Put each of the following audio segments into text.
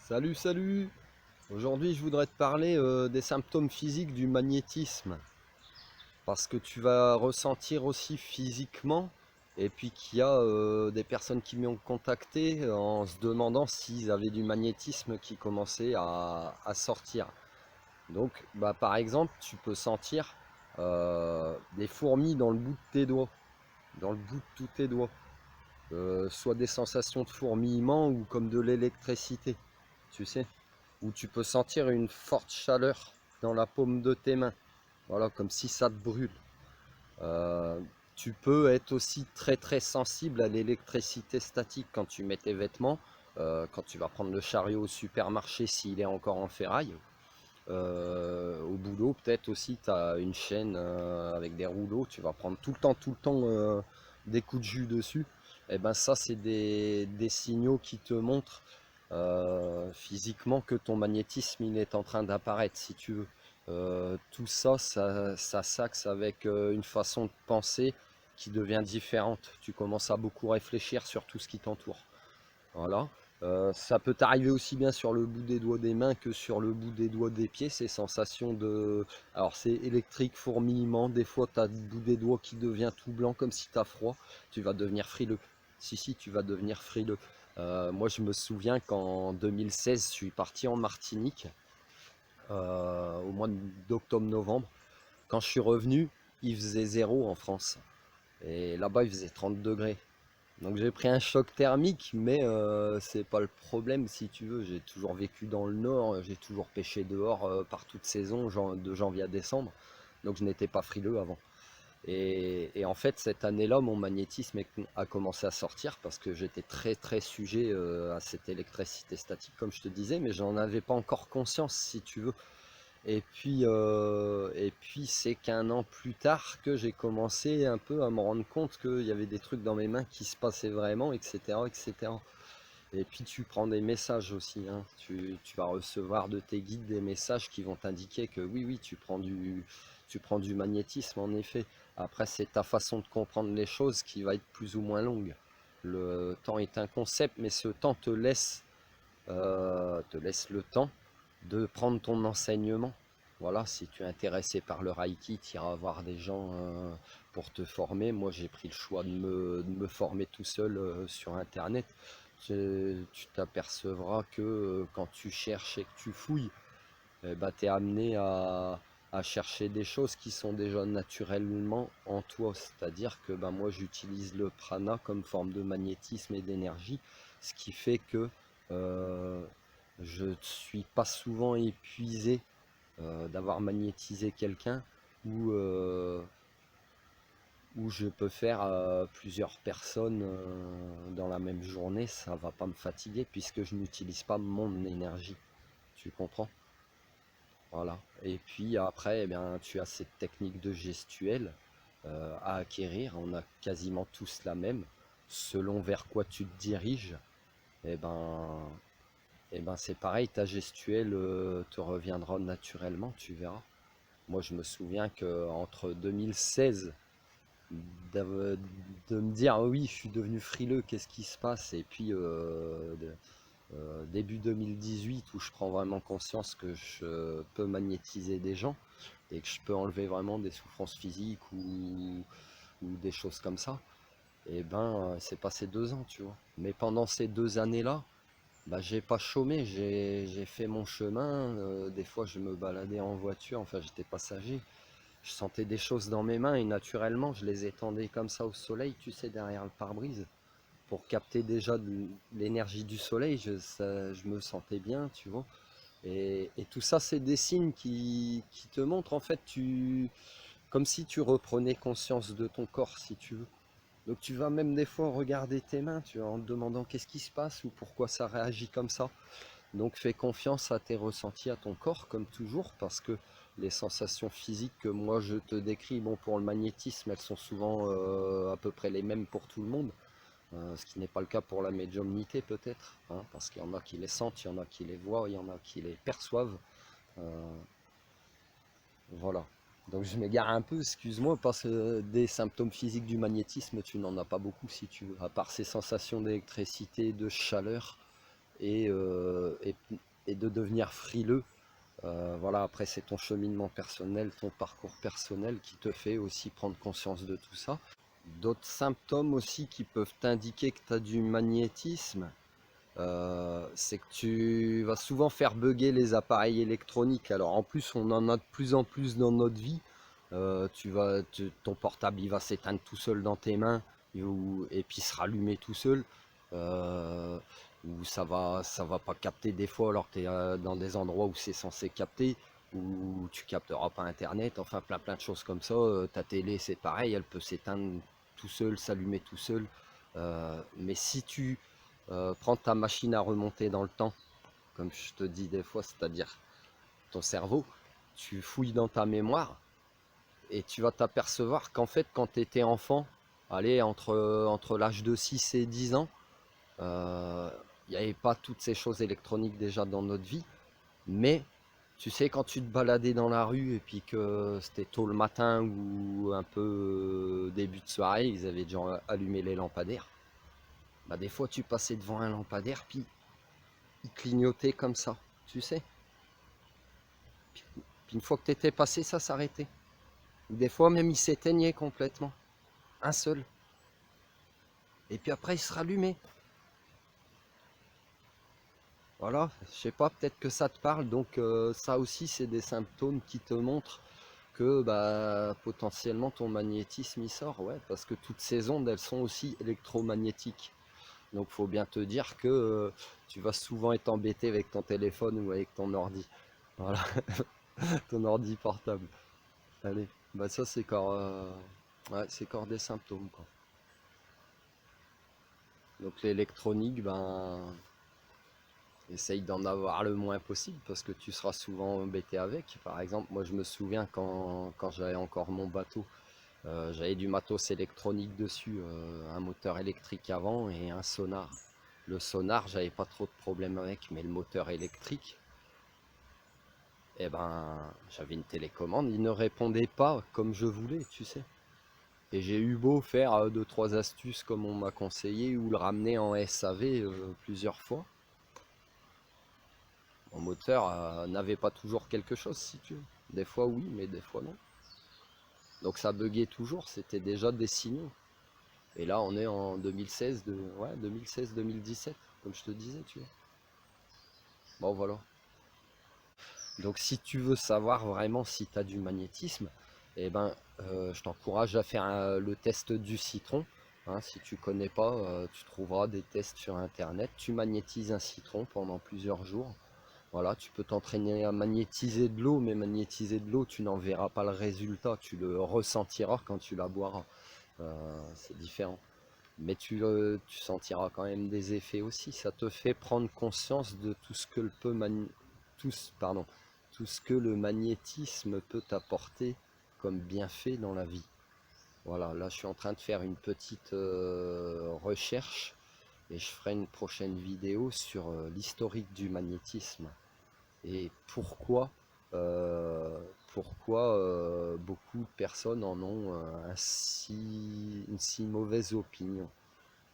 Salut, salut! Aujourd'hui, je voudrais te parler des symptômes physiques du magnétisme. Parce que tu vas ressentir aussi physiquement, et puis qu'il y a des personnes qui m'ont contacté en se demandant s'ils avaient du magnétisme qui commençait à sortir. Donc, bah, par exemple, tu peux sentir des fourmis dans le bout de tes doigts, dans le bout de tous tes doigts. Soit des sensations de fourmillement ou comme de l'électricité, tu sais. Où tu peux sentir une forte chaleur dans la paume de tes mains. Voilà, comme si ça te brûle. Euh, Tu peux être aussi très très sensible à l'électricité statique quand tu mets tes vêtements, quand tu vas prendre le chariot au supermarché s'il est encore en ferraille. Au boulot, peut-être aussi, tu as une chaîne avec des rouleaux, tu vas prendre tout le temps des coups de jus dessus. Et ben ça, c'est des signaux qui te montrent physiquement que ton magnétisme il est en train d'apparaître, si tu veux. Tout ça, ça s'axe avec une façon de penser qui devient différente. Tu commences à beaucoup réfléchir sur tout ce qui t'entoure. Voilà. Ça peut t'arriver aussi bien sur le bout des doigts des mains que sur le bout des doigts des pieds, ces sensations de... Alors c'est électrique, fourmillement, des fois tu as le bout des doigts qui devient tout blanc comme si tu as froid, tu vas devenir frileux. Si, tu vas devenir frileux. Moi je me souviens qu'en 2016, je suis parti en Martinique, au mois d'octobre-novembre. Quand je suis revenu, il faisait zéro en France. Et là-bas, il faisait 30 degrés. Donc j'ai pris un choc thermique, mais c'est pas le problème si tu veux. J'ai toujours vécu dans le nord, j'ai toujours pêché dehors par toute saison, de janvier à décembre. Donc je n'étais pas frileux avant. Et en fait, cette année-là, mon magnétisme a commencé à sortir parce que j'étais très très sujet à cette électricité statique, comme je te disais, mais j'en avais pas encore conscience si tu veux. Et puis c'est qu'un an plus tard que j'ai commencé un peu à me rendre compte qu'il y avait des trucs dans mes mains qui se passaient vraiment, etc., etc. Et puis tu prends des messages aussi, hein. Tu vas recevoir de tes guides des messages qui vont t'indiquer que oui, oui, tu prends du magnétisme en effet. Après, c'est ta façon de comprendre les choses qui va être plus ou moins longue. Le temps est un concept, mais ce temps te laisse le temps de prendre ton enseignement. Voilà, si tu es intéressé par le Reiki, tu iras voir des gens pour te former. Moi, j'ai pris le choix de me former tout seul sur Internet. Tu t'apercevras que quand tu cherches et que tu fouilles, eh ben, tu es amené à chercher des choses qui sont déjà naturellement en toi. C'est-à-dire que ben, moi, j'utilise le prana comme forme de magnétisme et d'énergie, ce qui fait que euh, je ne suis pas souvent épuisé d'avoir magnétisé quelqu'un ou où je peux faire plusieurs personnes dans la même journée, ça va pas me fatiguer puisque je n'utilise pas mon énergie. Tu comprends? Voilà. Et puis après, eh bien, tu as cette technique de gestuelle à acquérir. On a quasiment tous la même. Selon vers quoi tu te diriges, eh ben, c'est pareil, ta gestuelle te reviendra naturellement, tu verras. Moi, je me souviens qu'entre 2016, de, de me dire, ah oui, je suis devenu frileux, qu'est-ce qui se passe? Et puis, début 2018, où je prends vraiment conscience que je peux magnétiser des gens et que je peux enlever vraiment des souffrances physiques ou des choses comme ça, et ben, c'est passé 2 ans, tu vois. Mais pendant ces 2 années-là, bah, j'ai pas chômé, j'ai fait mon chemin. Des fois, je me baladais en voiture, enfin, j'étais passager. Je sentais des choses dans mes mains et naturellement, je les étendais comme ça au soleil, tu sais, derrière le pare-brise, pour capter déjà de l'énergie du soleil. Je me sentais bien, tu vois. Et tout ça, c'est des signes qui te montrent, en fait, comme si tu reprenais conscience de ton corps, si tu veux. Donc tu vas même des fois regarder tes mains, tu vois, en te demandant qu'est-ce qui se passe ou pourquoi ça réagit comme ça. Donc fais confiance à tes ressentis, à ton corps, comme toujours, parce que les sensations physiques que moi je te décris, bon, pour le magnétisme, elles sont souvent à peu près les mêmes pour tout le monde, ce qui n'est pas le cas pour la médiumnité peut-être, hein, parce qu'il y en a qui les sentent, il y en a qui les voient, il y en a qui les perçoivent. Euh, voilà. Donc je m'égare un peu, excuse-moi, parce que des symptômes physiques du magnétisme, tu n'en as pas beaucoup si tu veux, à part ces sensations d'électricité, de chaleur et de devenir frileux. Voilà, après c'est ton cheminement personnel, ton parcours personnel qui te fait aussi prendre conscience de tout ça. D'autres symptômes aussi qui peuvent t'indiquer que tu as du magnétisme, c'est que tu vas souvent faire bugger les appareils électroniques. Alors en plus, on en a de plus en plus dans notre vie. Ton portable il va s'éteindre tout seul dans tes mains et puis se rallumer tout seul. Euh, ou ça va pas capter des fois alors que tu es dans des endroits où c'est censé capter, ou tu capteras pas internet, enfin plein de choses comme ça. Ta télé c'est pareil, elle peut s'éteindre tout seul, s'allumer tout seul. Mais si tu prends ta machine à remonter dans le temps, comme je te dis des fois, c'est-à-dire ton cerveau, tu fouilles dans ta mémoire et tu vas t'apercevoir qu'en fait quand tu étais enfant, allez, entre l'âge de 6 et 10 ans, il n'y avait pas toutes ces choses électroniques déjà dans notre vie, mais tu sais, quand tu te baladais dans la rue et puis que c'était tôt le matin ou un peu début de soirée, ils avaient déjà allumé les lampadaires. Bah, des fois, tu passais devant un lampadaire, puis il clignotait comme ça, tu sais. Puis une fois que tu étais passé, ça s'arrêtait. Des fois, même, il s'éteignait complètement. Un seul. Et puis après, il se rallumait. Voilà, je sais pas, peut-être que ça te parle. Donc ça aussi, c'est des symptômes qui te montrent que bah, potentiellement ton magnétisme il sort. Ouais, parce que toutes ces ondes, elles sont aussi électromagnétiques. Donc il faut bien te dire que tu vas souvent être embêté avec ton téléphone ou avec ton ordi. Voilà, ton ordi portable. Allez, bah ça c'est ouais, c'est corps des symptômes quoi. Donc l'électronique, ben essaye d'en avoir le moins possible parce que tu seras souvent embêté avec. Par exemple, moi je me souviens quand j'avais encore mon bateau, j'avais du matos électronique dessus, un moteur électrique avant et un sonar. Le sonar, j'avais pas trop de problème avec, mais le moteur électrique, eh ben, j'avais une télécommande, il ne répondait pas comme je voulais, tu sais. Et j'ai eu beau faire deux, trois astuces comme on m'a conseillé ou le ramener en SAV plusieurs fois. Mon moteur n'avait pas toujours quelque chose, si tu veux. Des fois oui, mais des fois non. Donc ça buguait toujours, c'était déjà des signaux. Et là, on est en 2016, ouais, 2016-2017, comme je te disais, tu vois. Bon, voilà. Donc si tu veux savoir vraiment si tu as du magnétisme, eh ben, je t'encourage à faire le test du citron. Hein, si tu connais pas, tu trouveras des tests sur internet. Tu magnétises un citron pendant plusieurs jours. Voilà, tu peux t'entraîner à magnétiser de l'eau, mais magnétiser de l'eau, tu n'en verras pas le résultat. Tu le ressentiras quand tu la boiras. C'est différent. Mais tu sentiras quand même des effets aussi. Ça te fait prendre conscience de tout ce que pardon, tout ce que le magnétisme peut t'apporter comme bienfait dans la vie. Voilà, là je suis en train de faire une petite recherche et je ferai une prochaine vidéo sur l'historique du magnétisme et euh, pourquoi beaucoup de personnes en ont une si mauvaise opinion.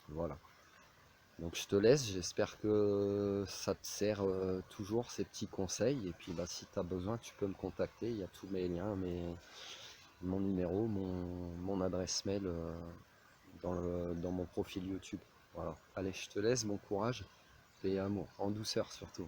Voilà. Donc je te laisse, j'espère que ça te sert toujours ces petits conseils. Et puis bah, si tu as besoin, tu peux me contacter. Il y a tous mes liens, mon numéro, mon adresse mail dans mon profil YouTube. Voilà. Allez, je te laisse, bon courage et amour, en douceur surtout.